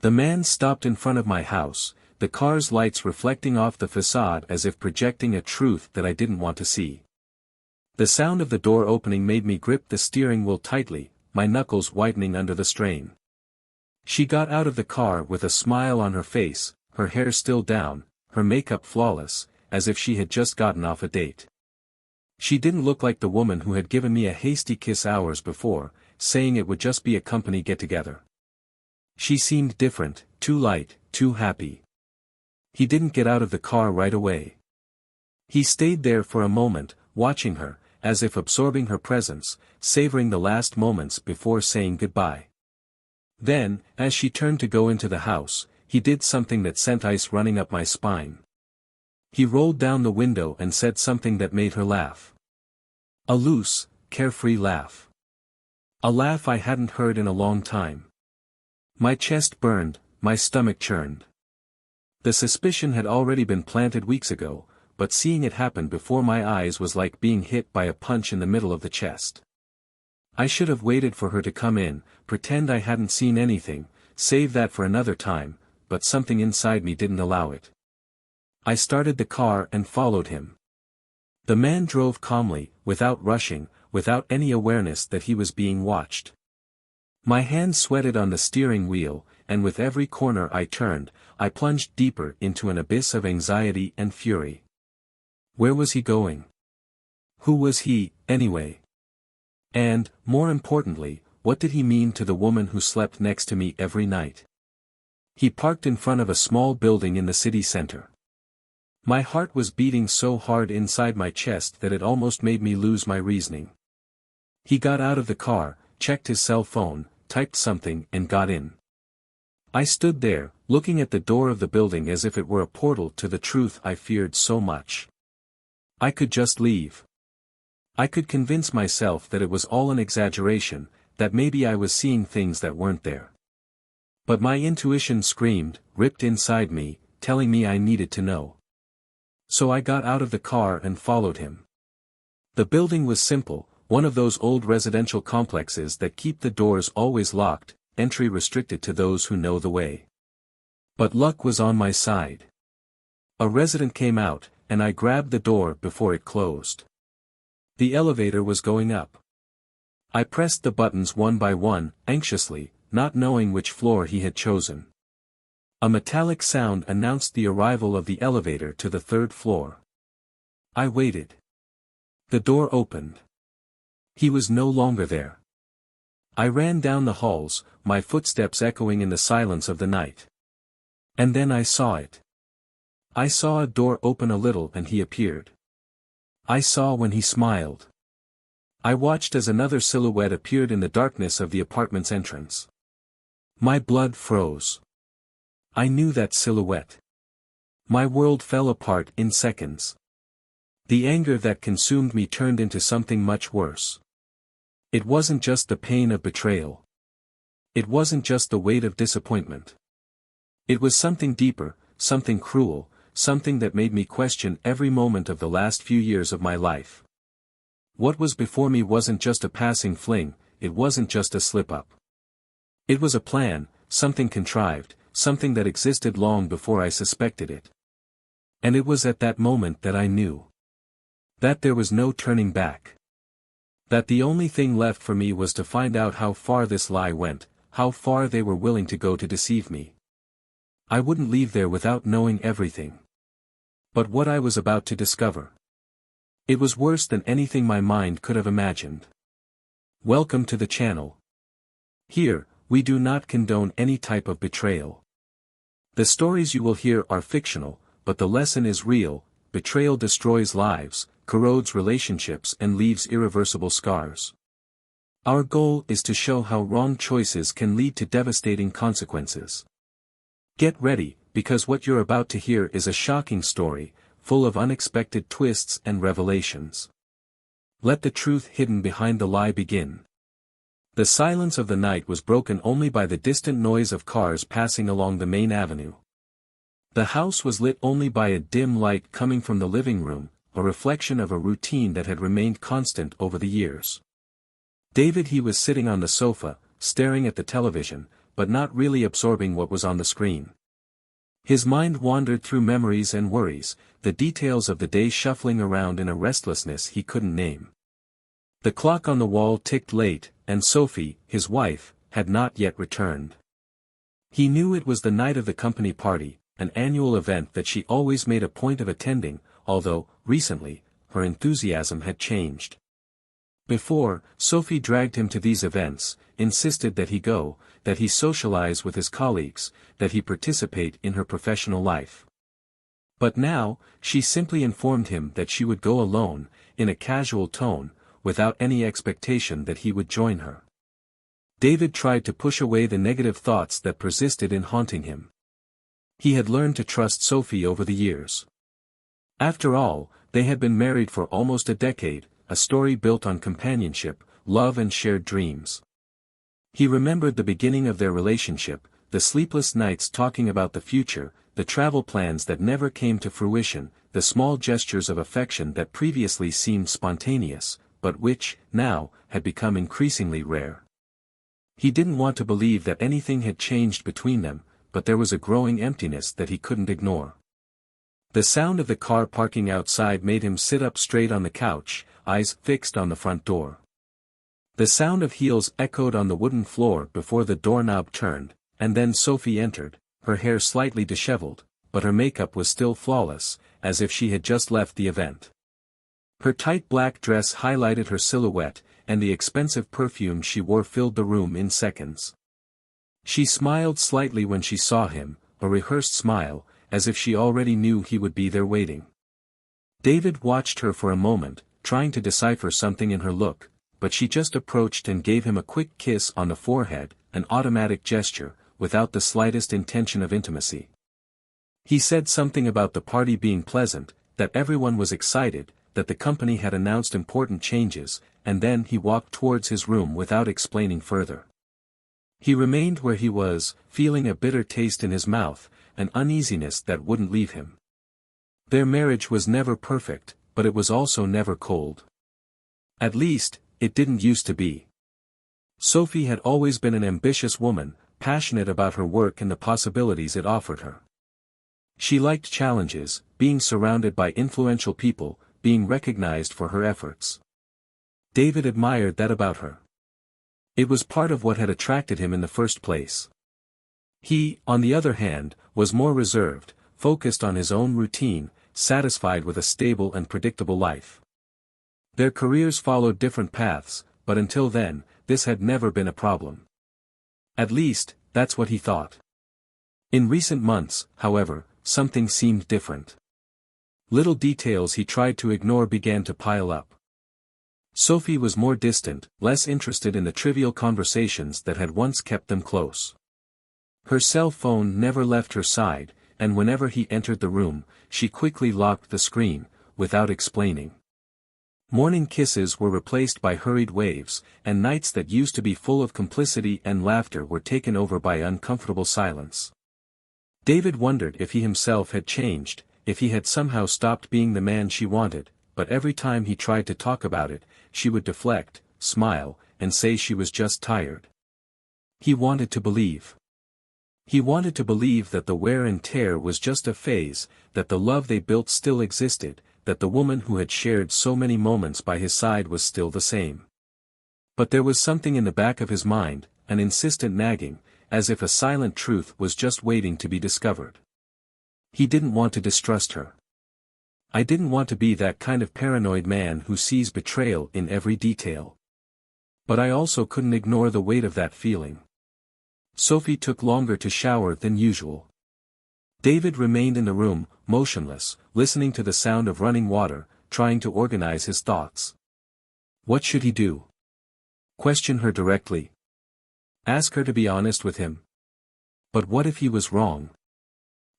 The man stopped in front of my house, the car's lights reflecting off the facade as if projecting a truth that I didn't want to see. The sound of the door opening made me grip the steering wheel tightly, my knuckles whitening under the strain. She got out of the car with a smile on her face, her hair still down, her makeup flawless, as if she had just gotten off a date. She didn't look like the woman who had given me a hasty kiss hours before, saying it would just be a company get-together. She seemed different, too light, too happy. He didn't get out of the car right away. He stayed there for a moment, watching her, as if absorbing her presence, savoring the last moments before saying goodbye. Then, as she turned to go into the house, he did something that sent ice running up my spine. He rolled down the window and said something that made her laugh. A loose, carefree laugh. A laugh I hadn't heard in a long time. My chest burned, my stomach churned. The suspicion had already been planted weeks ago, but seeing it happen before my eyes was like being hit by a punch in the middle of the chest. I should have waited for her to come in, pretend I hadn't seen anything, save that for another time, but something inside me didn't allow it. I started the car and followed him. The man drove calmly, without rushing, without any awareness that he was being watched. My hands sweated on the steering wheel, and with every corner I turned, I plunged deeper into an abyss of anxiety and fury. Where was he going? Who was he, anyway? And, more importantly, what did he mean to the woman who slept next to me every night? He parked in front of a small building in the city center. My heart was beating so hard inside my chest that it almost made me lose my reasoning. He got out of the car, checked his cell phone, typed something and got in. I stood there, looking at the door of the building as if it were a portal to the truth I feared so much. I could just leave. I could convince myself that it was all an exaggeration, that maybe I was seeing things that weren't there. But my intuition screamed, ripped inside me, telling me I needed to know. So I got out of the car and followed him. The building was simple, one of those old residential complexes that keep the doors always locked, entry restricted to those who know the way. But luck was on my side. A resident came out, and I grabbed the door before it closed. The elevator was going up. I pressed the buttons one by one, anxiously, not knowing which floor he had chosen. A metallic sound announced the arrival of the elevator to the 3rd floor. I waited. The door opened. He was no longer there. I ran down the halls, my footsteps echoing in the silence of the night. And then I saw it. I saw a door open a little and he appeared. I saw when he smiled. I watched as another silhouette appeared in the darkness of the apartment's entrance. My blood froze. I knew that silhouette. My world fell apart in seconds. The anger that consumed me turned into something much worse. It wasn't just the pain of betrayal. It wasn't just the weight of disappointment. It was something deeper, something cruel, something that made me question every moment of the last few years of my life. What was before me wasn't just a passing fling, it wasn't just a slip-up. It was a plan, something contrived, something that existed long before I suspected it. And it was at that moment that I knew that there was no turning back. That the only thing left for me was to find out how far this lie went, how far they were willing to go to deceive me. I wouldn't leave there without knowing everything. But what I was about to discover, it was worse than anything my mind could have imagined. Welcome to the channel. Here, we do not condone any type of betrayal. The stories you will hear are fictional, but the lesson is real. Betrayal destroys lives, corrodes relationships and leaves irreversible scars. Our goal is to show how wrong choices can lead to devastating consequences. Get ready, because what you're about to hear is a shocking story, full of unexpected twists and revelations. Let the truth hidden behind the lie begin. The silence of the night was broken only by the distant noise of cars passing along the main avenue. The house was lit only by a dim light coming from the living room, a reflection of a routine that had remained constant over the years. David he was sitting on the sofa, staring at the television, but not really absorbing what was on the screen. His mind wandered through memories and worries, the details of the day shuffling around in a restlessness he couldn't name. The clock on the wall ticked late, and Sophie, his wife, had not yet returned. He knew it was the night of the company party, an annual event that she always made a point of attending, although, recently, her enthusiasm had changed. Before, Sophie dragged him to these events, insisted that he go, that he socialize with his colleagues, that he participate in her professional life. But now, she simply informed him that she would go alone, in a casual tone, without any expectation that he would join her. David tried to push away the negative thoughts that persisted in haunting him. He had learned to trust Sophie over the years. After all, they had been married for almost a decade, a story built on companionship, love and shared dreams. He remembered the beginning of their relationship, the sleepless nights talking about the future, the travel plans that never came to fruition, the small gestures of affection that previously seemed spontaneous, but which, now, had become increasingly rare. He didn't want to believe that anything had changed between them, but there was a growing emptiness that he couldn't ignore. The sound of the car parking outside made him sit up straight on the couch, eyes fixed on the front door. The sound of heels echoed on the wooden floor before the doorknob turned, and then Sophie entered, her hair slightly disheveled, but her makeup was still flawless, as if she had just left the event. Her tight black dress highlighted her silhouette, and the expensive perfume she wore filled the room in seconds. She smiled slightly when she saw him, a rehearsed smile, as if she already knew he would be there waiting. David watched her for a moment, trying to decipher something in her look, but she just approached and gave him a quick kiss on the forehead, an automatic gesture, without the slightest intention of intimacy. He said something about the party being pleasant, that everyone was excited, that the company had announced important changes, and then he walked towards his room without explaining further. He remained where he was, feeling a bitter taste in his mouth, an uneasiness that wouldn't leave him. Their marriage was never perfect, but it was also never cold. At least, it didn't used to be. Sophie had always been an ambitious woman, passionate about her work and the possibilities it offered her. She liked challenges, being surrounded by influential people, being recognized for her efforts. David admired that about her. It was part of what had attracted him in the first place. He, on the other hand, was more reserved, focused on his own routine, satisfied with a stable and predictable life. Their careers followed different paths, but until then, this had never been a problem. At least, that's what he thought. In recent months, however, something seemed different. Little details he tried to ignore began to pile up. Sophie was more distant, less interested in the trivial conversations that had once kept them close. Her cell phone never left her side, and whenever he entered the room, she quickly locked the screen, without explaining. Morning kisses were replaced by hurried waves, and nights that used to be full of complicity and laughter were taken over by uncomfortable silence. David wondered if he himself had changed, if he had somehow stopped being the man she wanted, but every time he tried to talk about it, she would deflect, smile, and say she was just tired. He wanted to believe. He wanted to believe that the wear and tear was just a phase, that the love they built still existed, that the woman who had shared so many moments by his side was still the same. But there was something in the back of his mind, an insistent nagging, as if a silent truth was just waiting to be discovered. He didn't want to distrust her. I didn't want to be that kind of paranoid man who sees betrayal in every detail. But I also couldn't ignore the weight of that feeling. Sophie took longer to shower than usual. David remained in the room, motionless, listening to the sound of running water, trying to organize his thoughts. What should he do? Question her directly. Ask her to be honest with him. But what if he was wrong?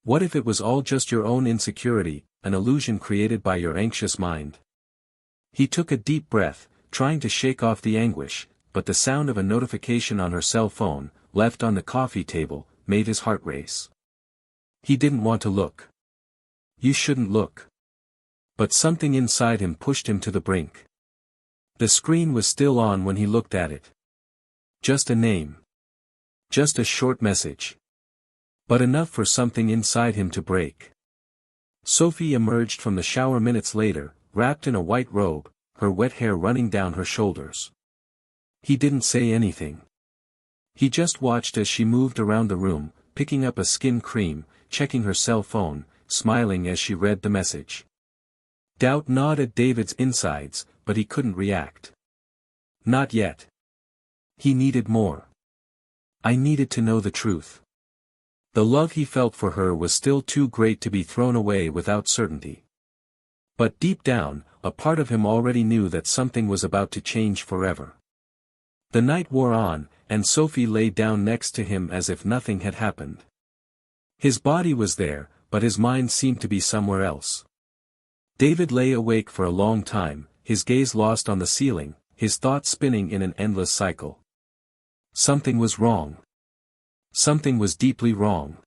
What if it was all just your own insecurity, an illusion created by your anxious mind? He took a deep breath, trying to shake off the anguish, but the sound of a notification on her cell phone, left on the coffee table, made his heart race. He didn't want to look. You shouldn't look. But something inside him pushed him to the brink. The screen was still on when he looked at it. Just a name. Just a short message. But enough for something inside him to break. Sophie emerged from the shower minutes later, wrapped in a white robe, her wet hair running down her shoulders. He didn't say anything. He just watched as she moved around the room, picking up a skin cream, checking her cell phone, smiling as she read the message. Doubt gnawed at David's insides, but he couldn't react. Not yet. He needed more. I needed to know the truth. The love he felt for her was still too great to be thrown away without certainty. But deep down, a part of him already knew that something was about to change forever. The night wore on, and Sophie lay down next to him as if nothing had happened. His body was there, but his mind seemed to be somewhere else. David lay awake for a long time, his gaze lost on the ceiling, his thoughts spinning in an endless cycle. Something was wrong. Something was deeply wrong.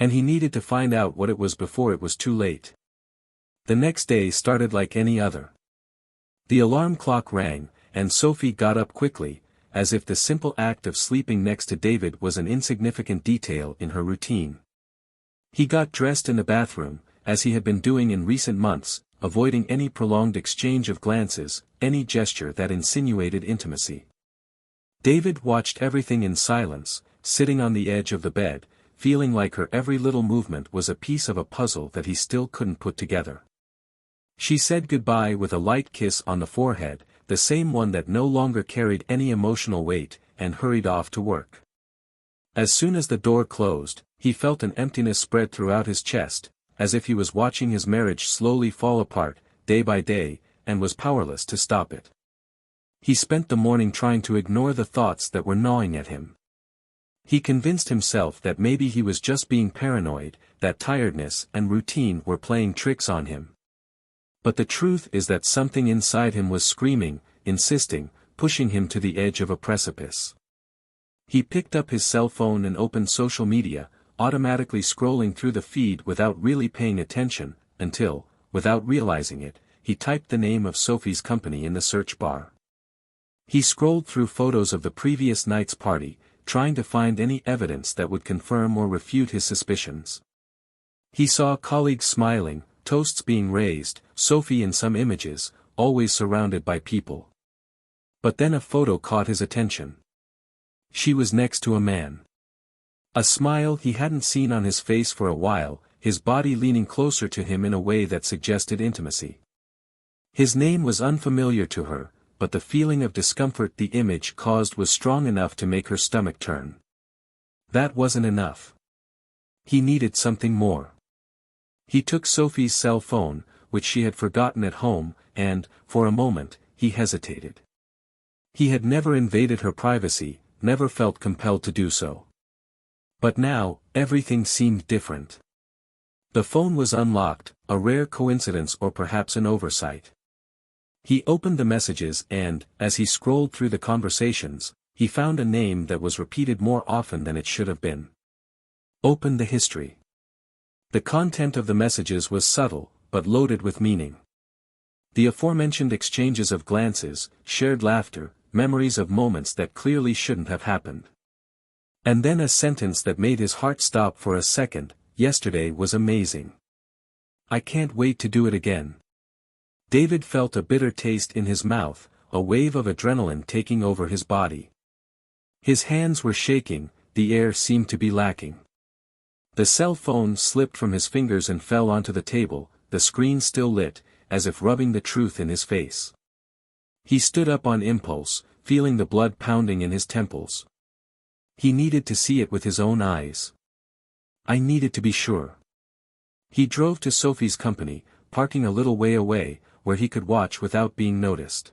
And he needed to find out what it was before it was too late. The next day started like any other. The alarm clock rang, and Sophie got up quickly, as if the simple act of sleeping next to David was an insignificant detail in her routine. He got dressed in the bathroom, as he had been doing in recent months, avoiding any prolonged exchange of glances, any gesture that insinuated intimacy. David watched everything in silence, sitting on the edge of the bed, feeling like her every little movement was a piece of a puzzle that he still couldn't put together. She said goodbye with a light kiss on the forehead, the same one that no longer carried any emotional weight, and hurried off to work. As soon as the door closed, he felt an emptiness spread throughout his chest, as if he was watching his marriage slowly fall apart, day by day, and was powerless to stop it. He spent the morning trying to ignore the thoughts that were gnawing at him. He convinced himself that maybe he was just being paranoid, that tiredness and routine were playing tricks on him. But the truth is that something inside him was screaming, insisting, pushing him to the edge of a precipice. He picked up his cell phone and opened social media, automatically scrolling through the feed without really paying attention, until, without realizing it, he typed the name of Sophie's company in the search bar. He scrolled through photos of the previous night's party, trying to find any evidence that would confirm or refute his suspicions. He saw colleagues smiling, toasts being raised, Sophie in some images, always surrounded by people. But then a photo caught his attention. She was next to a man. A smile he hadn't seen on his face for a while, his body leaning closer to him in a way that suggested intimacy. His name was unfamiliar to her, but the feeling of discomfort the image caused was strong enough to make her stomach turn. That wasn't enough. He needed something more. He took Sophie's cell phone, which she had forgotten at home, and, for a moment, he hesitated. He had never invaded her privacy, never felt compelled to do so. But now, everything seemed different. The phone was unlocked, a rare coincidence or perhaps an oversight. He opened the messages and, as he scrolled through the conversations, he found a name that was repeated more often than it should have been. Open the history. The content of the messages was subtle, but loaded with meaning. The aforementioned exchanges of glances, shared laughter, memories of moments that clearly shouldn't have happened. And then a sentence that made his heart stop for a second: yesterday was amazing. I can't wait to do it again. David felt a bitter taste in his mouth, a wave of adrenaline taking over his body. His hands were shaking, the air seemed to be lacking. The cell phone slipped from his fingers and fell onto the table, the screen still lit, as if rubbing the truth in his face. He stood up on impulse, feeling the blood pounding in his temples. He needed to see it with his own eyes. I needed to be sure. He drove to Sophie's company, parking a little way away, where he could watch without being noticed.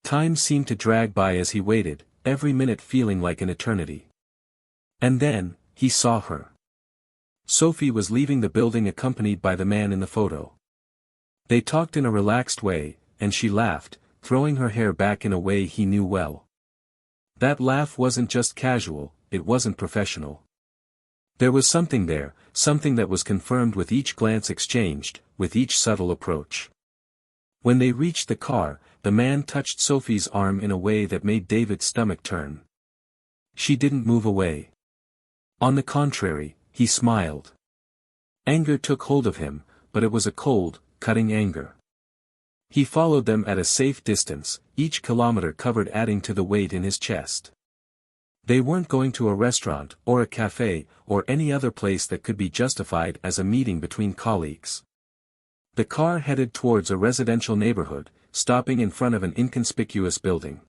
Time seemed to drag by as he waited, every minute feeling like an eternity. And then, he saw her. Sophie was leaving the building accompanied by the man in the photo. They talked in a relaxed way, and she laughed, throwing her hair back in a way he knew well. That laugh wasn't just casual, it wasn't professional. There was something there, something that was confirmed with each glance exchanged, with each subtle approach. When they reached the car, the man touched Sophie's arm in a way that made David's stomach turn. She didn't move away. On the contrary, he smiled. Anger took hold of him, but it was a cold, cutting anger. He followed them at a safe distance, each kilometer covered adding to the weight in his chest. They weren't going to a restaurant, or a cafe, or any other place that could be justified as a meeting between colleagues. The car headed towards a residential neighborhood, stopping in front of an inconspicuous building.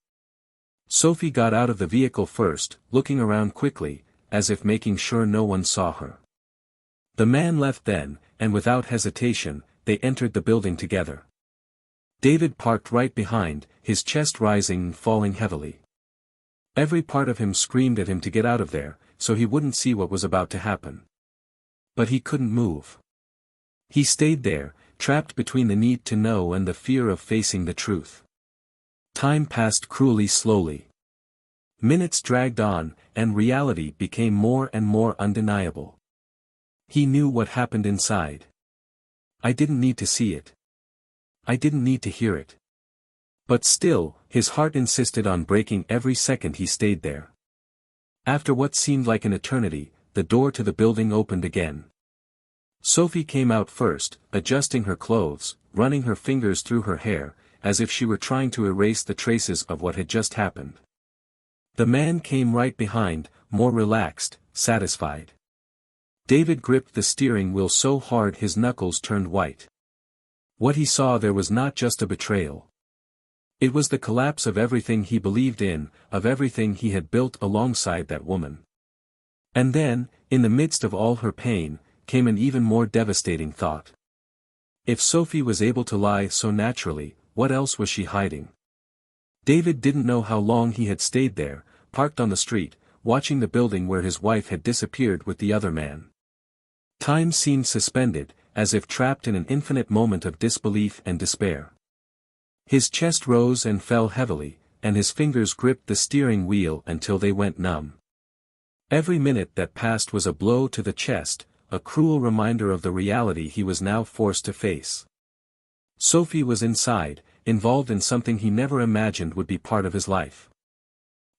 Sophie got out of the vehicle first, looking around quickly, as if making sure no one saw her. The man left then, and without hesitation, they entered the building together. David parked right behind, his chest rising and falling heavily. Every part of him screamed at him to get out of there, so he wouldn't see what was about to happen. But he couldn't move. He stayed there, trapped between the need to know and the fear of facing the truth. Time passed cruelly slowly. Minutes dragged on, and reality became more and more undeniable. He knew what happened inside. I didn't need to see it. I didn't need to hear it. But still, his heart insisted on breaking every second he stayed there. After what seemed like an eternity, the door to the building opened again. Sophie came out first, adjusting her clothes, running her fingers through her hair, as if she were trying to erase the traces of what had just happened. The man came right behind, more relaxed, satisfied. David gripped the steering wheel so hard his knuckles turned white. What he saw there was not just a betrayal. It was the collapse of everything he believed in, of everything he had built alongside that woman. And then, in the midst of all her pain, came an even more devastating thought. If Sophie was able to lie so naturally, what else was she hiding? David didn't know how long he had stayed there, parked on the street, watching the building where his wife had disappeared with the other man. Time seemed suspended, as if trapped in an infinite moment of disbelief and despair. His chest rose and fell heavily, and his fingers gripped the steering wheel until they went numb. Every minute that passed was a blow to the chest, a cruel reminder of the reality he was now forced to face. Sophie was inside, involved in something he never imagined would be part of his life.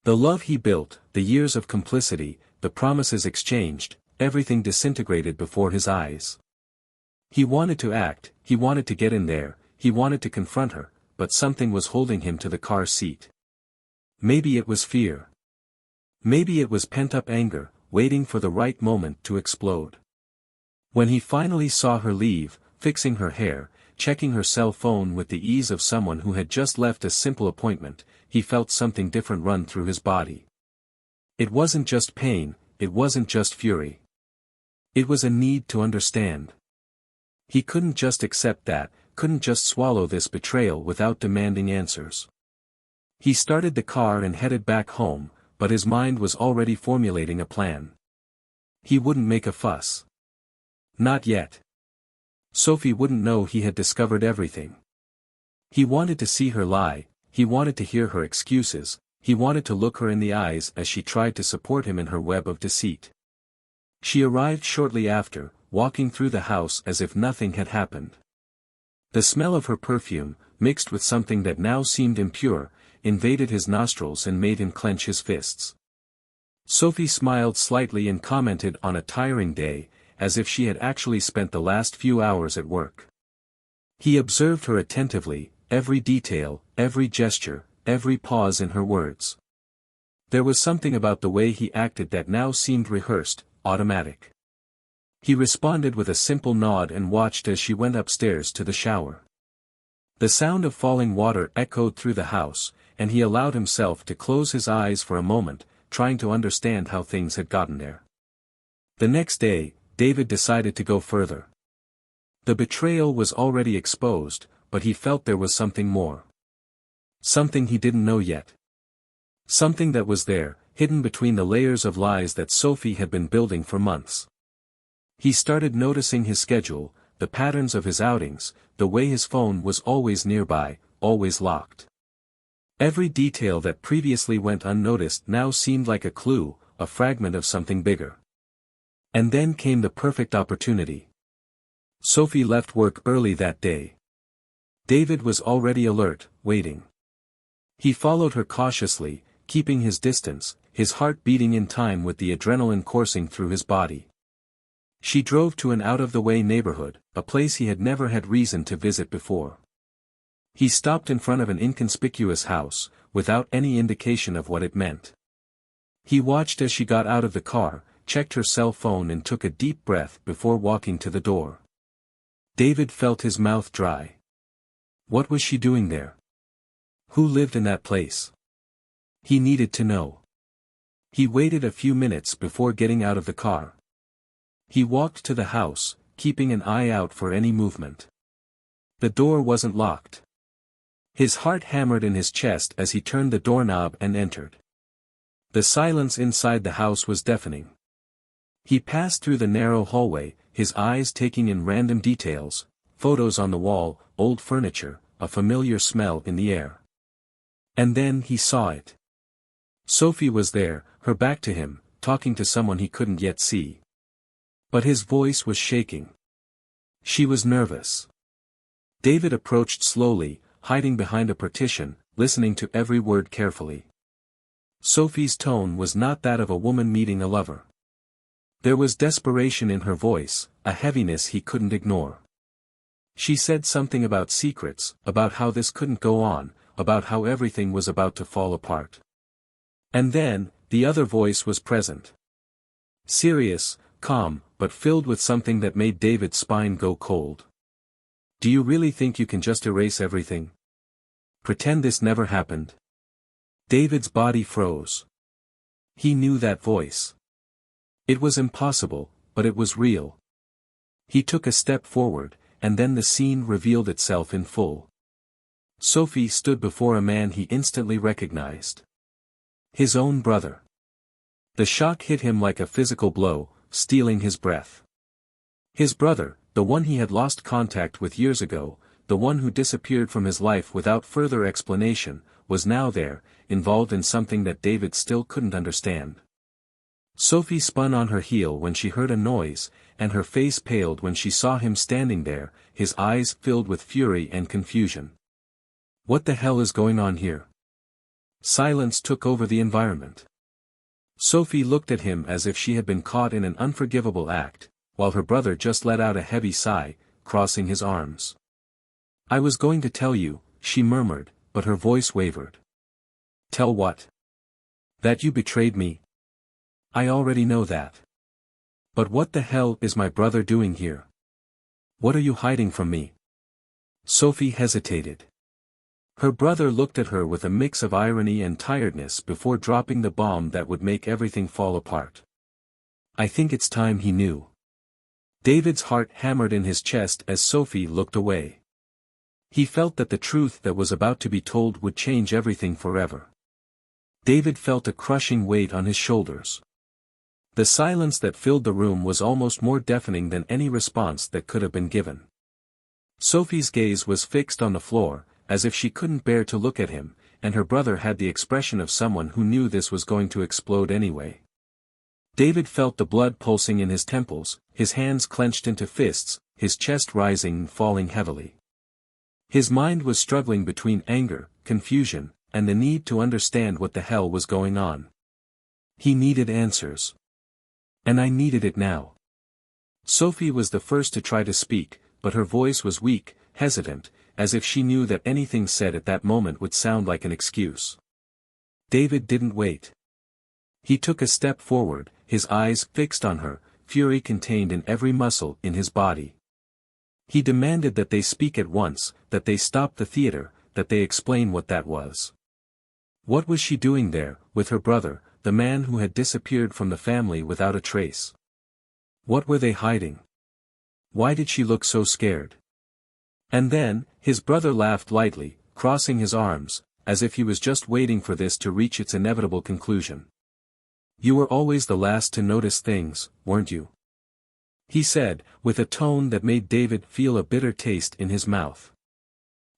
The love he built, the years of complicity, the promises exchanged, everything disintegrated before his eyes. He wanted to act, he wanted to get in there, he wanted to confront her, but something was holding him to the car seat. Maybe it was fear. Maybe it was pent-up anger, waiting for the right moment to explode. When he finally saw her leave, fixing her hair, checking her cell phone with the ease of someone who had just left a simple appointment, he felt something different run through his body. It wasn't just pain, it wasn't just fury. It was a need to understand. He couldn't just accept that, couldn't just swallow this betrayal without demanding answers. He started the car and headed back home, but his mind was already formulating a plan. He wouldn't make a fuss. Not yet. Sophie wouldn't know he had discovered everything. He wanted to see her lie, he wanted to hear her excuses, he wanted to look her in the eyes as she tried to support him in her web of deceit. She arrived shortly after, walking through the house as if nothing had happened. The smell of her perfume, mixed with something that now seemed impure, invaded his nostrils and made him clench his fists. Sophie smiled slightly and commented on a tiring day, as if she had actually spent the last few hours at work. He observed her attentively, every detail, every gesture, every pause in her words. There was something about the way he acted that now seemed rehearsed, automatic. He responded with a simple nod and watched as she went upstairs to the shower. The sound of falling water echoed through the house, and he allowed himself to close his eyes for a moment, trying to understand how things had gotten there. The next day, David decided to go further. The betrayal was already exposed, but he felt there was something more. Something he didn't know yet. Something that was there, hidden between the layers of lies that Sophie had been building for months. He started noticing his schedule, the patterns of his outings, the way his phone was always nearby, always locked. Every detail that previously went unnoticed now seemed like a clue, a fragment of something bigger. And then came the perfect opportunity. Sophie left work early that day. David was already alert, waiting. He followed her cautiously, keeping his distance, his heart beating in time with the adrenaline coursing through his body. She drove to an out-of-the-way neighborhood, a place he had never had reason to visit before. He stopped in front of an inconspicuous house, without any indication of what it meant. He watched as she got out of the car, checked her cell phone and took a deep breath before walking to the door. David felt his mouth dry. What was she doing there? Who lived in that place? He needed to know. He waited a few minutes before getting out of the car. He walked to the house, keeping an eye out for any movement. The door wasn't locked. His heart hammered in his chest as he turned the doorknob and entered. The silence inside the house was deafening. He passed through the narrow hallway, his eyes taking in random details, photos on the wall, old furniture, a familiar smell in the air. And then he saw it. Sophie was there, her back to him, talking to someone he couldn't yet see. But his voice was shaking. She was nervous. David approached slowly, hiding behind a partition, listening to every word carefully. Sophie's tone was not that of a woman meeting a lover. There was desperation in her voice, a heaviness he couldn't ignore. She said something about secrets, about how this couldn't go on, about how everything was about to fall apart. And then, the other voice was present. Serious, calm, but filled with something that made David's spine go cold. Do you really think you can just erase everything? Pretend this never happened? David's body froze. He knew that voice. It was impossible, but it was real. He took a step forward, and then the scene revealed itself in full. Sophie stood before a man he instantly recognized. His own brother. The shock hit him like a physical blow, stealing his breath. His brother, the one he had lost contact with years ago, the one who disappeared from his life without further explanation, was now there, involved in something that David still couldn't understand. Sophie spun on her heel when she heard a noise, and her face paled when she saw him standing there, his eyes filled with fury and confusion. What the hell is going on here? Silence took over the environment. Sophie looked at him as if she had been caught in an unforgivable act, while her brother just let out a heavy sigh, crossing his arms. I was going to tell you, she murmured, but her voice wavered. Tell what? That you betrayed me? I already know that. But what the hell is my brother doing here? What are you hiding from me? Sophie hesitated. Her brother looked at her with a mix of irony and tiredness before dropping the bomb that would make everything fall apart. I think it's time he knew. David's heart hammered in his chest as Sophie looked away. He felt that the truth that was about to be told would change everything forever. David felt a crushing weight on his shoulders. The silence that filled the room was almost more deafening than any response that could have been given. Sophie's gaze was fixed on the floor, as if she couldn't bear to look at him, and her brother had the expression of someone who knew this was going to explode anyway. David felt the blood pulsing in his temples, his hands clenched into fists, his chest rising and falling heavily. His mind was struggling between anger, confusion, and the need to understand what the hell was going on. He needed answers. And I needed it now. Sophie was the first to try to speak, but her voice was weak, hesitant, as if she knew that anything said at that moment would sound like an excuse. David didn't wait. He took a step forward, his eyes fixed on her, fury contained in every muscle in his body. He demanded that they speak at once, that they stop the theater, that they explain what that was. What was she doing there, with her brother, the man who had disappeared from the family without a trace? What were they hiding? Why did she look so scared? And then, his brother laughed lightly, crossing his arms, as if he was just waiting for this to reach its inevitable conclusion. You were always the last to notice things, weren't you? He said, with a tone that made David feel a bitter taste in his mouth.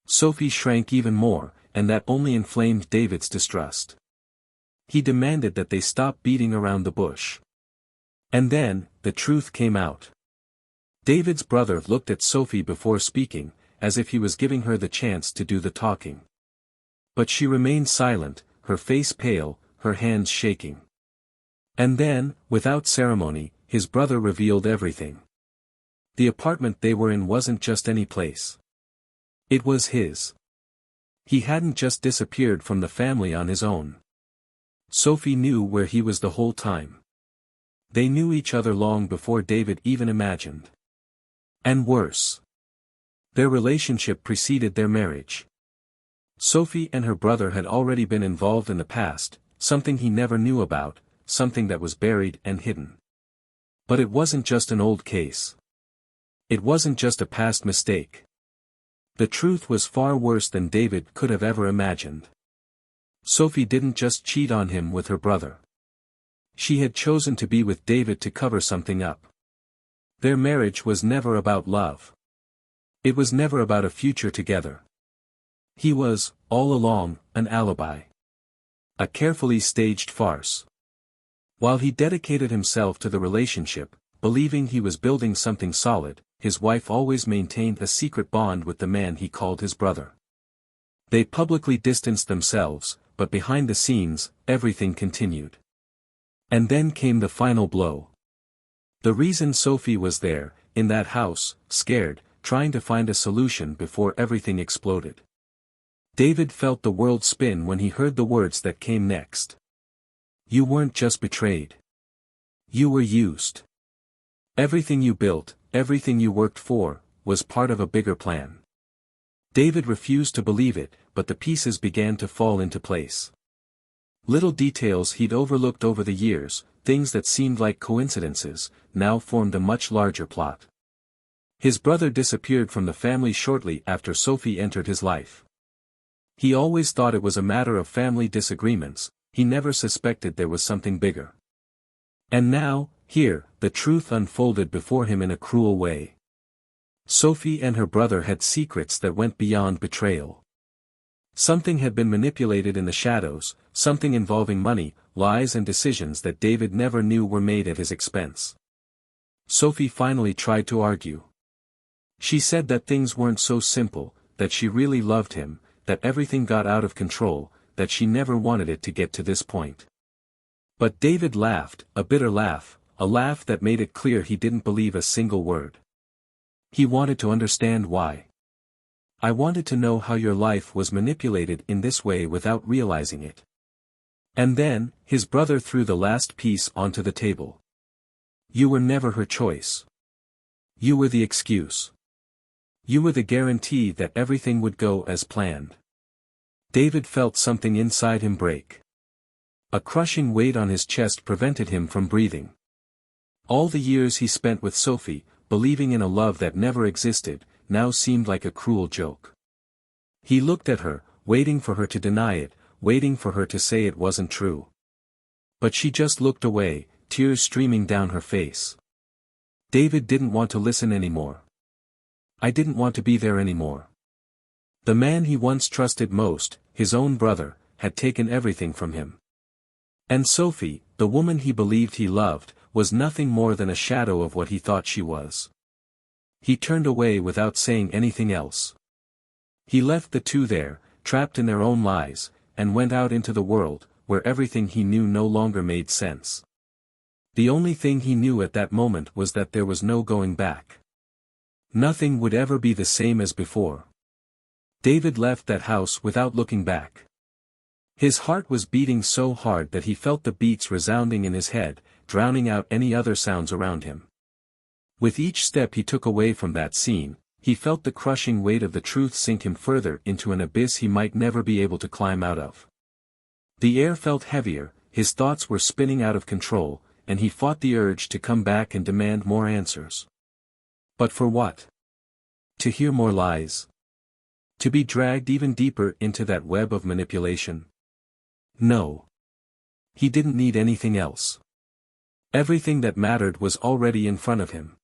Sophie shrank even more, and that only inflamed David's distrust. He demanded that they stop beating around the bush. And then, the truth came out. David's brother looked at Sophie before speaking, as if he was giving her the chance to do the talking. But she remained silent, her face pale, her hands shaking. And then, without ceremony, his brother revealed everything. The apartment they were in wasn't just any place. It was his. He hadn't just disappeared from the family on his own. Sophie knew where he was the whole time. They knew each other long before David even imagined. And worse. Their relationship preceded their marriage. Sophie and her brother had already been involved in the past, something he never knew about, something that was buried and hidden. But it wasn't just an old case. It wasn't just a past mistake. The truth was far worse than David could have ever imagined. Sophie didn't just cheat on him with her brother. She had chosen to be with David to cover something up. Their marriage was never about love. It was never about a future together. He was, all along, an alibi. A carefully staged farce. While he dedicated himself to the relationship, believing he was building something solid, his wife always maintained a secret bond with the man he called his brother. They publicly distanced themselves, but behind the scenes, everything continued. And then came the final blow. The reason Sophie was there, in that house, scared, trying to find a solution before everything exploded. David felt the world spin when he heard the words that came next. You weren't just betrayed. You were used. Everything you built, everything you worked for, was part of a bigger plan. David refused to believe it, but the pieces began to fall into place. Little details he'd overlooked over the years, things that seemed like coincidences, now formed a much larger plot. His brother disappeared from the family shortly after Sophie entered his life. He always thought it was a matter of family disagreements, he never suspected there was something bigger. And now, here, the truth unfolded before him in a cruel way. Sophie and her brother had secrets that went beyond betrayal. Something had been manipulated in the shadows, something involving money, lies and decisions that David never knew were made at his expense. Sophie finally tried to argue. She said that things weren't so simple, that she really loved him, that everything got out of control, that she never wanted it to get to this point. But David laughed, a bitter laugh, a laugh that made it clear he didn't believe a single word. He wanted to understand why. I wanted to know how your life was manipulated in this way without realizing it. And then, his brother threw the last piece onto the table. You were never her choice. You were the excuse. You were the guarantee that everything would go as planned. David felt something inside him break. A crushing weight on his chest prevented him from breathing. All the years he spent with Sophie, believing in a love that never existed, now seemed like a cruel joke. He looked at her, waiting for her to deny it, waiting for her to say it wasn't true. But she just looked away, tears streaming down her face. David didn't want to listen anymore. I didn't want to be there anymore. The man he once trusted most, his own brother, had taken everything from him. And Sophie, the woman he believed he loved, was nothing more than a shadow of what he thought she was. He turned away without saying anything else. He left the two there, trapped in their own lies, and went out into the world, where everything he knew no longer made sense. The only thing he knew at that moment was that there was no going back. Nothing would ever be the same as before. David left that house without looking back. His heart was beating so hard that he felt the beats resounding in his head, drowning out any other sounds around him. With each step he took away from that scene, he felt the crushing weight of the truth sink him further into an abyss he might never be able to climb out of. The air felt heavier, his thoughts were spinning out of control, and he fought the urge to come back and demand more answers. But for what? To hear more lies? To be dragged even deeper into that web of manipulation? No. He didn't need anything else. Everything that mattered was already in front of him.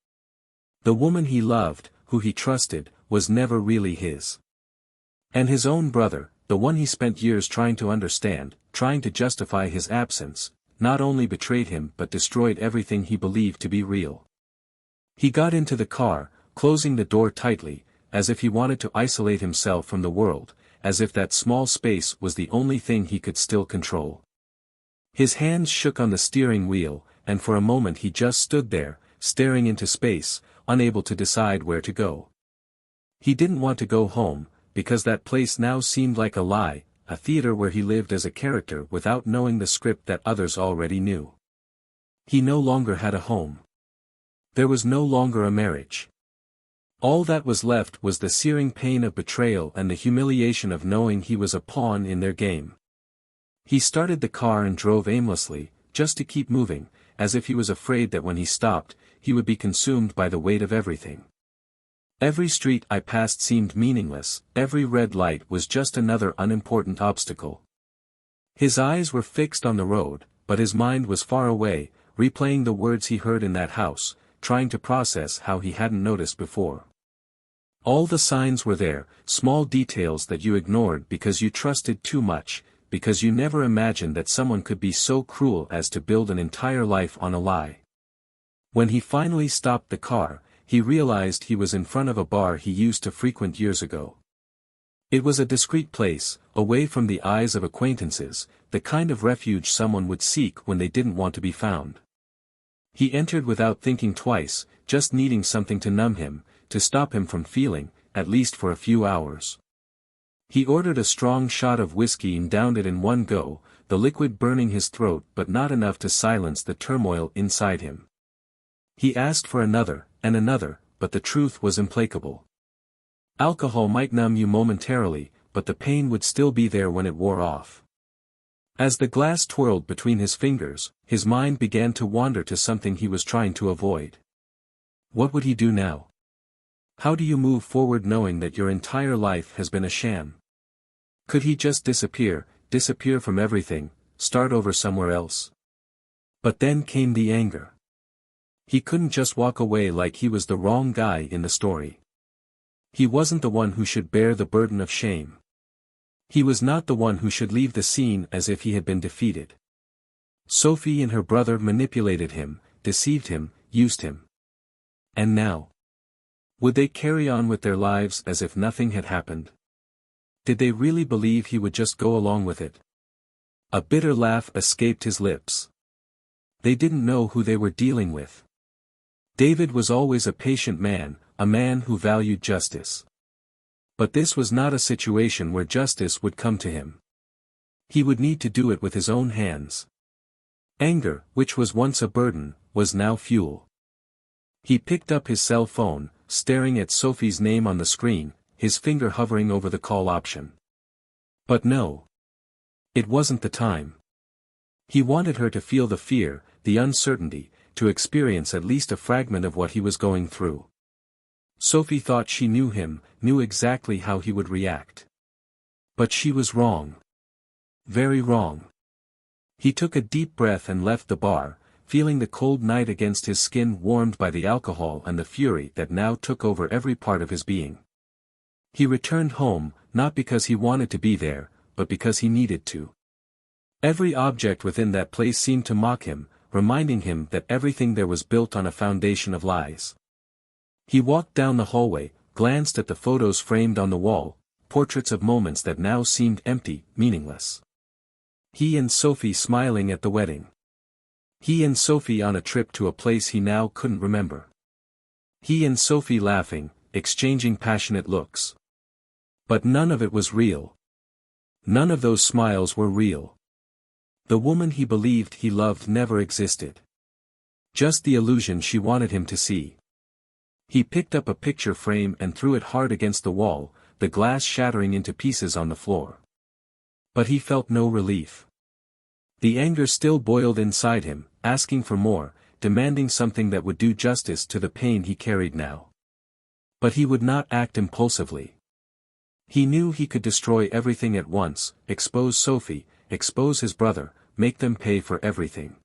The woman he loved, who he trusted, was never really his. And his own brother, the one he spent years trying to understand, trying to justify his absence, not only betrayed him but destroyed everything he believed to be real. He got into the car, closing the door tightly, as if he wanted to isolate himself from the world, as if that small space was the only thing he could still control. His hands shook on the steering wheel, and for a moment he just stood there, staring into space, unable to decide where to go. He didn't want to go home, because that place now seemed like a lie, a theater where he lived as a character without knowing the script that others already knew. He no longer had a home. There was no longer a marriage. All that was left was the searing pain of betrayal and the humiliation of knowing he was a pawn in their game. He started the car and drove aimlessly, just to keep moving, as if he was afraid that when he stopped, he would be consumed by the weight of everything. Every street I passed seemed meaningless, every red light was just another unimportant obstacle. His eyes were fixed on the road, but his mind was far away, replaying the words he heard in that house, trying to process how he hadn't noticed before. All the signs were there, small details that you ignored because you trusted too much, because you never imagined that someone could be so cruel as to build an entire life on a lie. When he finally stopped the car, he realized he was in front of a bar he used to frequent years ago. It was a discreet place, away from the eyes of acquaintances, the kind of refuge someone would seek when they didn't want to be found. He entered without thinking twice, just needing something to numb him, to stop him from feeling, at least for a few hours. He ordered a strong shot of whiskey and downed it in one go, the liquid burning his throat but not enough to silence the turmoil inside him. He asked for another, and another, but the truth was implacable. Alcohol might numb you momentarily, but the pain would still be there when it wore off. As the glass twirled between his fingers, his mind began to wander to something he was trying to avoid. What would he do now? How do you move forward knowing that your entire life has been a sham? Could he just disappear from everything, start over somewhere else? But then came the anger. He couldn't just walk away like he was the wrong guy in the story. He wasn't the one who should bear the burden of shame. He was not the one who should leave the scene as if he had been defeated. Sophie and her brother manipulated him, deceived him, used him. And now? Would they carry on with their lives as if nothing had happened? Did they really believe he would just go along with it? A bitter laugh escaped his lips. They didn't know who they were dealing with. David was always a patient man, a man who valued justice. But this was not a situation where justice would come to him. He would need to do it with his own hands. Anger, which was once a burden, was now fuel. He picked up his cell phone, staring at Sophie's name on the screen, his finger hovering over the call option. But no. It wasn't the time. He wanted her to feel the fear, the uncertainty, to experience at least a fragment of what he was going through. Sophie thought she knew him, knew exactly how he would react. But she was wrong. Very wrong. He took a deep breath and left the bar, feeling the cold night against his skin warmed by the alcohol and the fury that now took over every part of his being. He returned home, not because he wanted to be there, but because he needed to. Every object within that place seemed to mock him, reminding him that everything there was built on a foundation of lies. He walked down the hallway, glanced at the photos framed on the wall, portraits of moments that now seemed empty, meaningless. He and Sophie smiling at the wedding. He and Sophie on a trip to a place he now couldn't remember. He and Sophie laughing, exchanging passionate looks. But none of it was real. None of those smiles were real. The woman he believed he loved never existed. Just the illusion she wanted him to see. He picked up a picture frame and threw it hard against the wall, the glass shattering into pieces on the floor. But he felt no relief. The anger still boiled inside him, asking for more, demanding something that would do justice to the pain he carried now. But he would not act impulsively. He knew he could destroy everything at once, expose Sophie, expose his brother, make them pay for everything.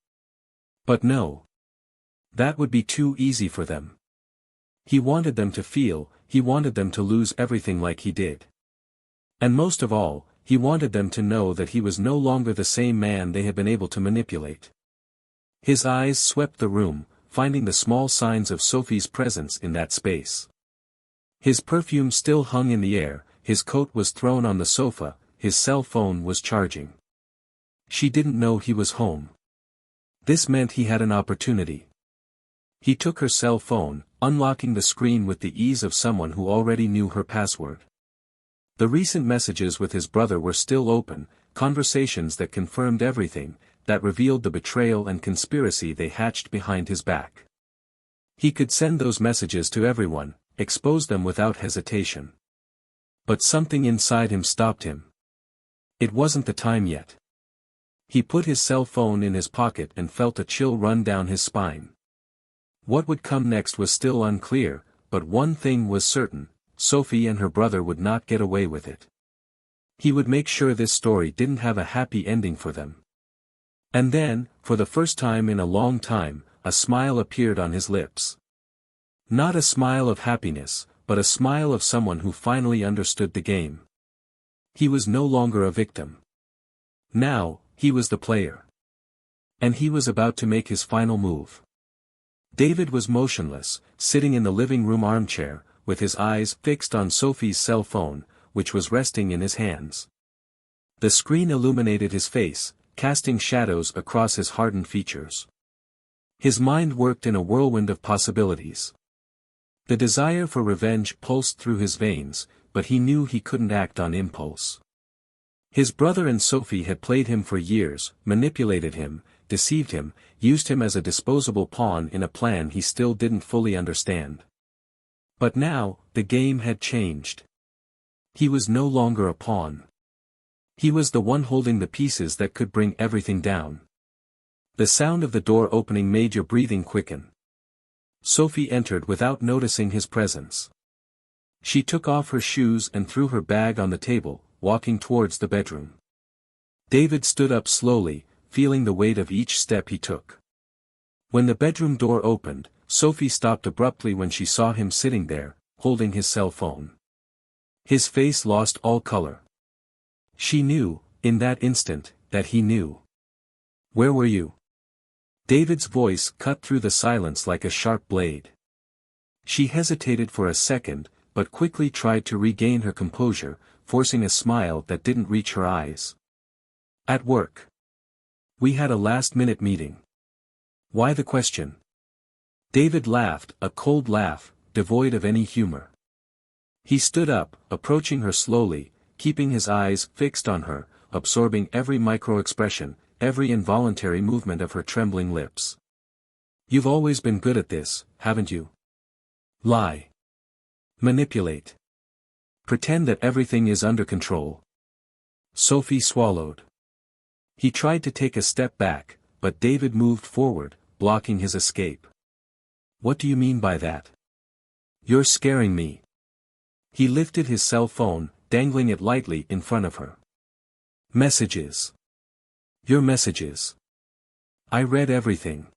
But no. That would be too easy for them. He wanted them to feel, he wanted them to lose everything like he did. And most of all, he wanted them to know that he was no longer the same man they had been able to manipulate. His eyes swept the room, finding the small signs of Sophie's presence in that space. His perfume still hung in the air, his coat was thrown on the sofa, his cell phone was charging. She didn't know he was home. This meant he had an opportunity. He took her cell phone, unlocking the screen with the ease of someone who already knew her password. The recent messages with his brother were still open, conversations that confirmed everything, that revealed the betrayal and conspiracy they hatched behind his back. He could send those messages to everyone, expose them without hesitation. But something inside him stopped him. It wasn't the time yet. He put his cell phone in his pocket and felt a chill run down his spine. What would come next was still unclear, but one thing was certain: Sophie and her brother would not get away with it. He would make sure this story didn't have a happy ending for them. And then, for the first time in a long time, a smile appeared on his lips. Not a smile of happiness, but a smile of someone who finally understood the game. He was no longer a victim. Now, he was the player. And he was about to make his final move. David was motionless, sitting in the living room armchair, with his eyes fixed on Sophie's cell phone, which was resting in his hands. The screen illuminated his face, casting shadows across his hardened features. His mind worked in a whirlwind of possibilities. The desire for revenge pulsed through his veins, but he knew he couldn't act on impulse. His brother and Sophie had played him for years, manipulated him, deceived him, used him as a disposable pawn in a plan he still didn't fully understand. But now, the game had changed. He was no longer a pawn. He was the one holding the pieces that could bring everything down. The sound of the door opening made your breathing quicken. Sophie entered without noticing his presence. She took off her shoes and threw her bag on the table, walking towards the bedroom. David stood up slowly, feeling the weight of each step he took. When the bedroom door opened, Sophie stopped abruptly when she saw him sitting there, holding his cell phone. His face lost all color. She knew, in that instant, that he knew. "Where were you?" David's voice cut through the silence like a sharp blade. She hesitated for a second, but quickly tried to regain her composure, forcing a smile that didn't reach her eyes. "At work. We had a last-minute meeting." "Why the question?" David laughed, a cold laugh, devoid of any humor. He stood up, approaching her slowly, keeping his eyes fixed on her, absorbing every micro-expression, every involuntary movement of her trembling lips. "You've always been good at this, haven't you? Lie. Manipulate. Pretend that everything is under control." Sophie swallowed. He tried to take a step back, but David moved forward, blocking his escape. "What do you mean by that? You're scaring me." He lifted his cell phone, dangling it lightly in front of her. "Messages. Your messages. I read everything."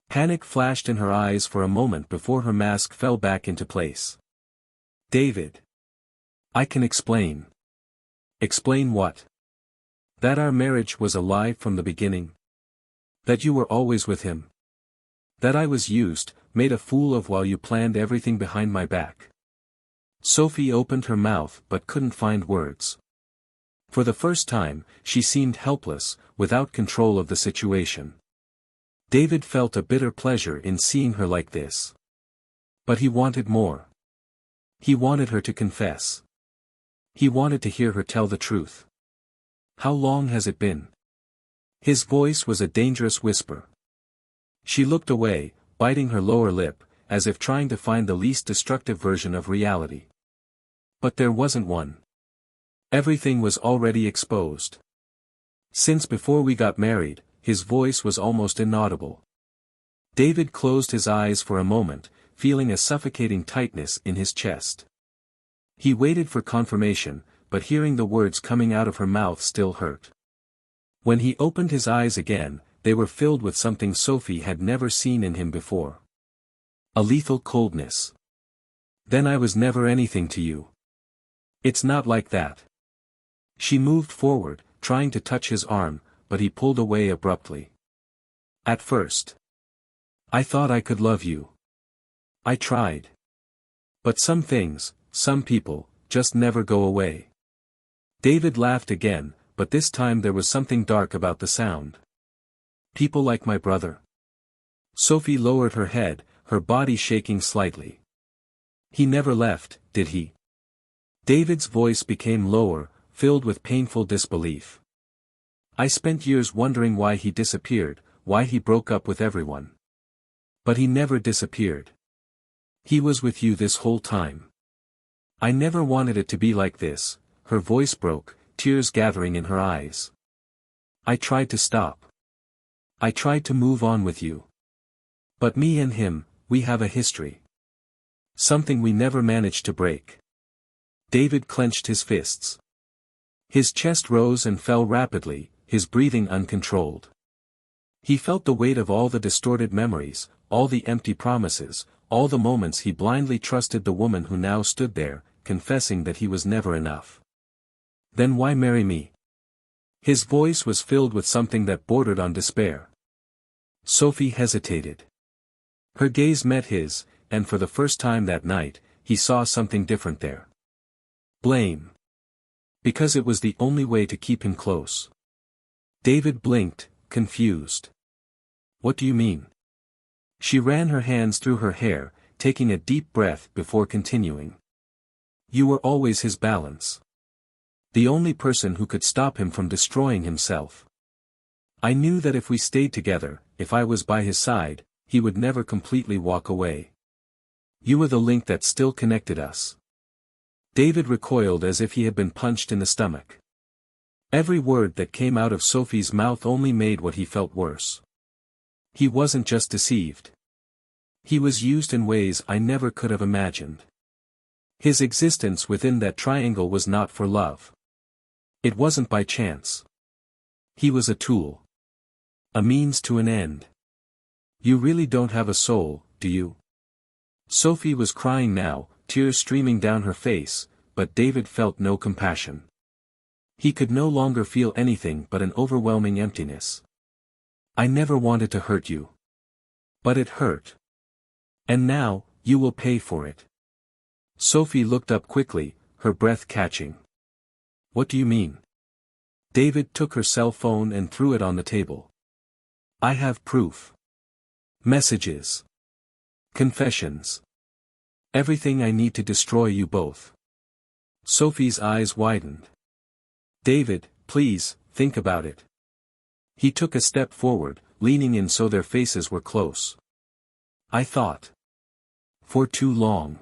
Panic flashed in her eyes for a moment before her mask fell back into place. "David. I can explain." "Explain what?" "That our marriage was a lie from the beginning. That you were always with him. That I was used, made a fool of while you planned everything behind my back." Sophie opened her mouth but couldn't find words. For the first time, she seemed helpless, without control of the situation. David felt a bitter pleasure in seeing her like this. But he wanted more. He wanted her to confess. He wanted to hear her tell the truth. "How long has it been?" His voice was a dangerous whisper. She looked away, biting her lower lip, as if trying to find the least destructive version of reality. But there wasn't one. Everything was already exposed. "Since before we got married," his voice was almost inaudible. David closed his eyes for a moment, feeling a suffocating tightness in his chest. He waited for confirmation, but hearing the words coming out of her mouth still hurt. When he opened his eyes again, they were filled with something Sophie had never seen in him before. A lethal coldness. "Then I was never anything to you." "It's not like that." She moved forward, trying to touch his arm, but he pulled away abruptly. "At first. I thought I could love you. I tried. But some things, some people, just never go away. David laughed again, but this time there was something dark about the sound. People like my brother. Sophie lowered her head, her body shaking slightly. He never left, did he? David's voice became lower, filled with painful disbelief. I spent years wondering why he disappeared, why he broke up with everyone. But he never disappeared. He was with you this whole time. I never wanted it to be like this. Her voice broke, tears gathering in her eyes. I tried to stop. I tried to move on with you. But me and him, we have a history. Something we never managed to break. David clenched his fists. His chest rose and fell rapidly, his breathing uncontrolled. He felt the weight of all the distorted memories, all the empty promises, all the moments he blindly trusted the woman who now stood there, confessing that he was never enough. Then why marry me? His voice was filled with something that bordered on despair. Sophie hesitated. Her gaze met his, and for the first time that night, he saw something different there. Blame. Because it was the only way to keep him close. David blinked, confused. What do you mean? She ran her hands through her hair, taking a deep breath before continuing. You were always his balance. The only person who could stop him from destroying himself. I knew that if we stayed together, if I was by his side, he would never completely walk away. You were the link that still connected us. David recoiled as if he had been punched in the stomach. Every word that came out of Sophie's mouth only made what he felt worse. He wasn't just deceived. He was used in ways I never could have imagined. His existence within that triangle was not for love. It wasn't by chance. He was a tool. A means to an end. You really don't have a soul, do you? Sophie was crying now, tears streaming down her face, but David felt no compassion. He could no longer feel anything but an overwhelming emptiness. I never wanted to hurt you. But it hurt. And now, you will pay for it. Sophie looked up quickly, her breath catching. What do you mean? David took her cell phone and threw it on the table. I have proof. Messages. Confessions. Everything I need to destroy you both. Sophie's eyes widened. David, please, think about it. He took a step forward, leaning in so their faces were close. I thought. For too long.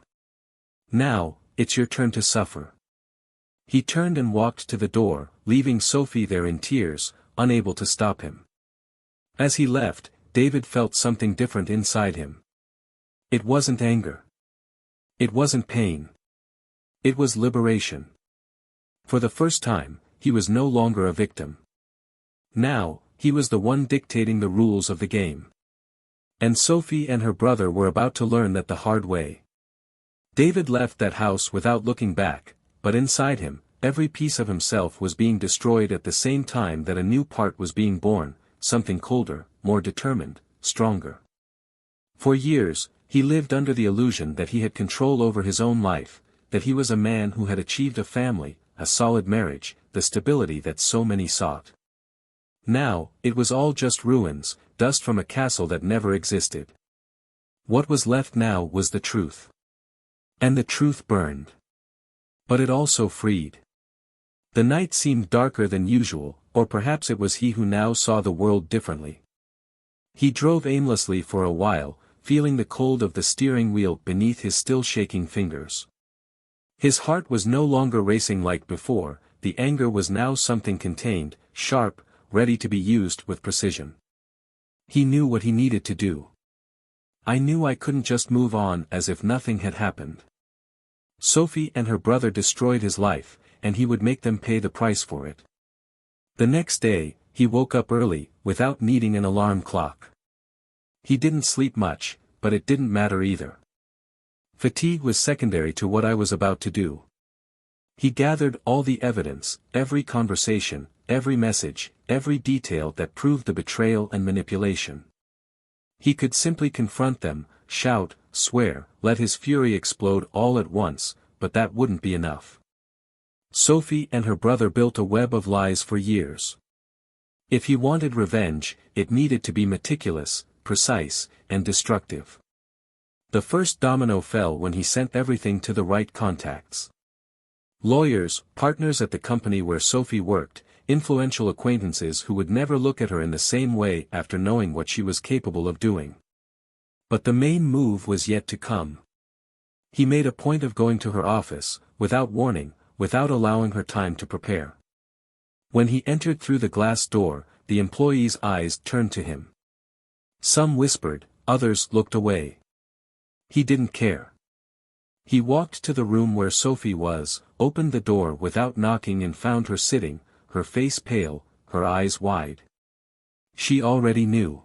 Now, it's your turn to suffer. He turned and walked to the door, leaving Sophie there in tears, unable to stop him. As he left, David felt something different inside him. It wasn't anger. It wasn't pain. It was liberation. For the first time, he was no longer a victim. Now, he was the one dictating the rules of the game. And Sophie and her brother were about to learn that the hard way. David left that house without looking back, but inside him, every piece of himself was being destroyed at the same time that a new part was being born, something colder, more determined, stronger. For years, he lived under the illusion that he had control over his own life, that he was a man who had achieved a family, a solid marriage, the stability that so many sought. Now, it was all just ruins, dust from a castle that never existed. What was left now was the truth. And the truth burned. But it also freed. The night seemed darker than usual, or perhaps it was he who now saw the world differently. He drove aimlessly for a while, feeling the cold of the steering wheel beneath his still shaking fingers. His heart was no longer racing like before, the anger was now something contained, sharp, ready to be used with precision. He knew what he needed to do. I knew I couldn't just move on as if nothing had happened. Sophie and her brother destroyed his life, and he would make them pay the price for it. The next day, he woke up early, without needing an alarm clock. He didn't sleep much, but it didn't matter either. Fatigue was secondary to what I was about to do. He gathered all the evidence, every conversation, every message, every detail that proved the betrayal and manipulation. He could simply confront them, shout, swear, let his fury explode all at once, but that wouldn't be enough. Sophie and her brother built a web of lies for years. If he wanted revenge, it needed to be meticulous, precise, and destructive. The first domino fell when he sent everything to the right contacts. Lawyers, partners at the company where Sophie worked, influential acquaintances who would never look at her in the same way after knowing what she was capable of doing. But the main move was yet to come. He made a point of going to her office, without warning, without allowing her time to prepare. When he entered through the glass door, the employees' eyes turned to him. Some whispered, others looked away. He didn't care. He walked to the room where Sophie was, opened the door without knocking and found her sitting, her face pale, her eyes wide. She already knew.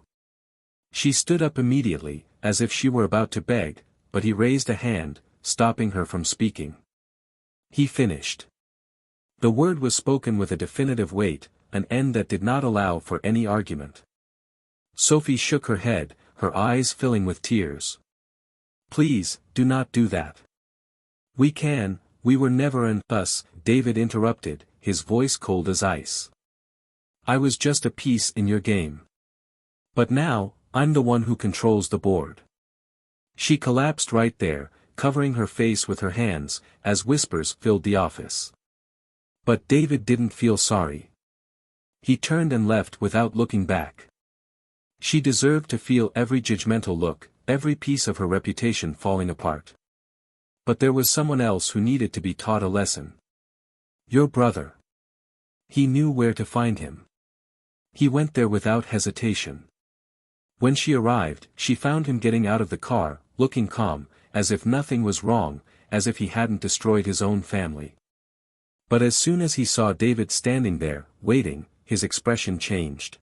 She stood up immediately, as if she were about to beg, but he raised a hand, stopping her from speaking. He finished. The word was spoken with a definitive weight, an end that did not allow for any argument. Sophie shook her head, her eyes filling with tears. "Please, do not do that. We were never us," David interrupted, his voice cold as ice. "I was just a piece in your game. But now, I'm the one who controls the board." She collapsed right there, covering her face with her hands, as whispers filled the office. But David didn't feel sorry. He turned and left without looking back. She deserved to feel every judgmental look, every piece of her reputation falling apart. But there was someone else who needed to be taught a lesson. Your brother. He knew where to find him. He went there without hesitation. When she arrived, she found him getting out of the car, looking calm, as if nothing was wrong, as if he hadn't destroyed his own family. But as soon as he saw David standing there, waiting, his expression changed.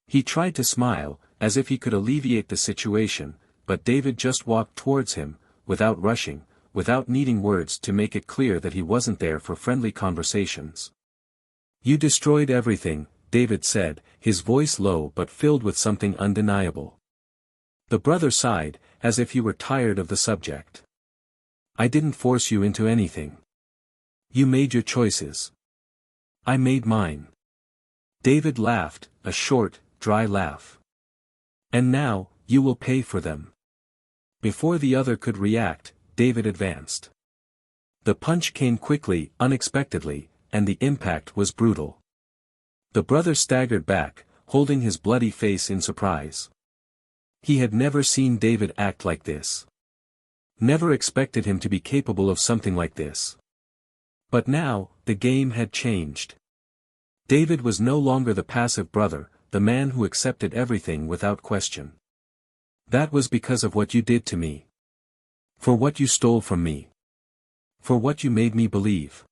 He tried to smile, as if he could alleviate the situation, but David just walked towards him, without rushing, without needing words to make it clear that he wasn't there for friendly conversations. "You destroyed everything," David said, his voice low but filled with something undeniable. The brother sighed, as if he were tired of the subject. "I didn't force you into anything. You made your choices. I made mine." David laughed, a short, dry laugh. "And now, you will pay for them." Before the other could react, David advanced. The punch came quickly, unexpectedly, and the impact was brutal. The brother staggered back, holding his bloody face in surprise. He had never seen David act like this. Never expected him to be capable of something like this. But now, the game had changed. David was no longer the passive brother, the man who accepted everything without question. "That was because of what you did to me. For what you stole from me. For what you made me believe."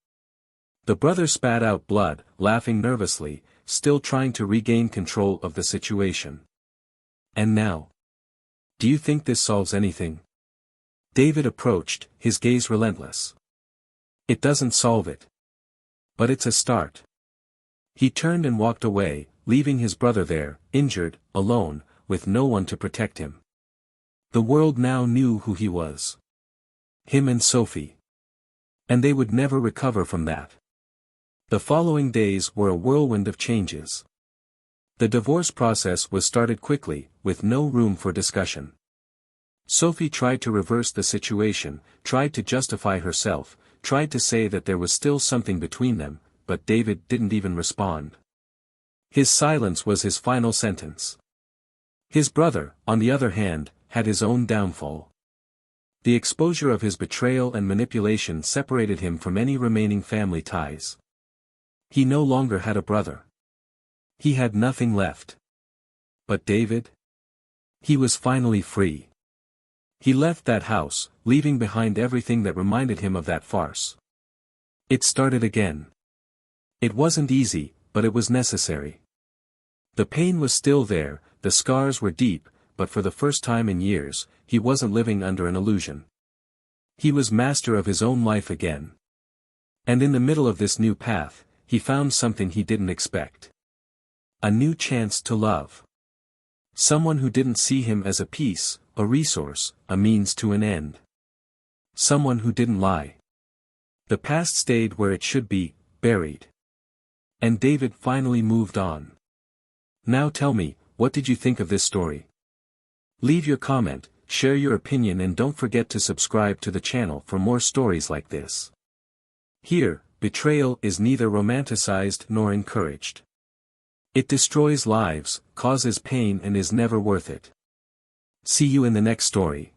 The brother spat out blood, laughing nervously, still trying to regain control of the situation. "And now? Do you think this solves anything?" David approached, his gaze relentless. "It doesn't solve it. But it's a start." He turned and walked away, leaving his brother there, injured, alone, with no one to protect him. The world now knew who he was. Him and Sophie. And they would never recover from that. The following days were a whirlwind of changes. The divorce process was started quickly, with no room for discussion. Sophie tried to reverse the situation, tried to justify herself, tried to say that there was still something between them, but David didn't even respond. His silence was his final sentence. His brother, on the other hand, had his own downfall. The exposure of his betrayal and manipulation separated him from any remaining family ties. He no longer had a brother. He had nothing left. But David? He was finally free. He left that house, leaving behind everything that reminded him of that farce. It started again. It wasn't easy, but it was necessary. The pain was still there, the scars were deep, but for the first time in years, he wasn't living under an illusion. He was master of his own life again. And in the middle of this new path, he found something he didn't expect. A new chance to love. Someone who didn't see him as a piece, a resource, a means to an end. Someone who didn't lie. The past stayed where it should be, buried. And David finally moved on. Now tell me, what did you think of this story? Leave your comment, share your opinion, and don't forget to subscribe to the channel for more stories like this. Here, betrayal is neither romanticized nor encouraged. It destroys lives, causes pain, and is never worth it. See you in the next story.